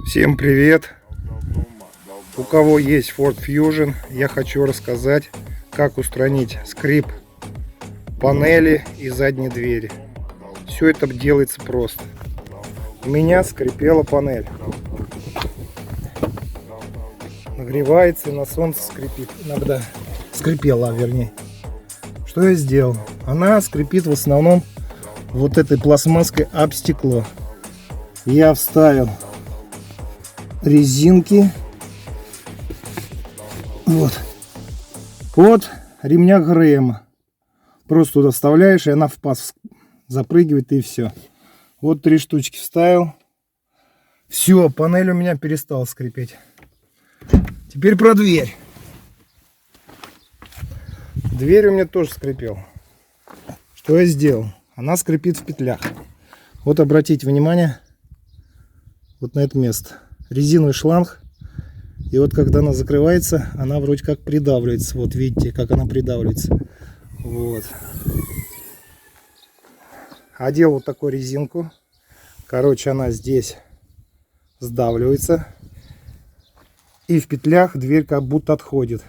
Всем привет! У кого есть Ford Fusion, я хочу рассказать, как устранить скрип панели и задней двери. Все это делается просто. У меня скрипела панель. Нагревается и на солнце скрипит. Иногда скрипела, вернее. Что я сделал? Она скрипит в основном вот этой пластмасской об стекло. Я вставил резинки вот от ремня Грэма. Просто туда вставляешь, и она в паз запрыгивает, и все. Вот 3 штучки вставил. Все, панель у меня перестала скрипеть. Теперь про дверь. Дверь у меня тоже скрипела. Что я сделал? Она скрипит в петлях. Вот обратите внимание вот на это место. Резиновый шланг. И вот когда она закрывается, она вроде как придавливается. Вот видите, как она придавливается. Вот. Одел вот такую резинку. Короче, она здесь сдавливается. И в петлях дверь как будто отходит.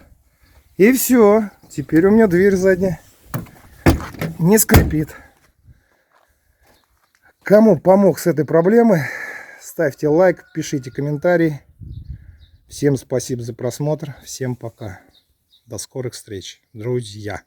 И все. Теперь у меня дверь задняя не скрипит. Кому помог с этой проблемой, ставьте лайк, пишите комментарий. Всем спасибо за просмотр. Всем пока. До скорых встреч, друзья.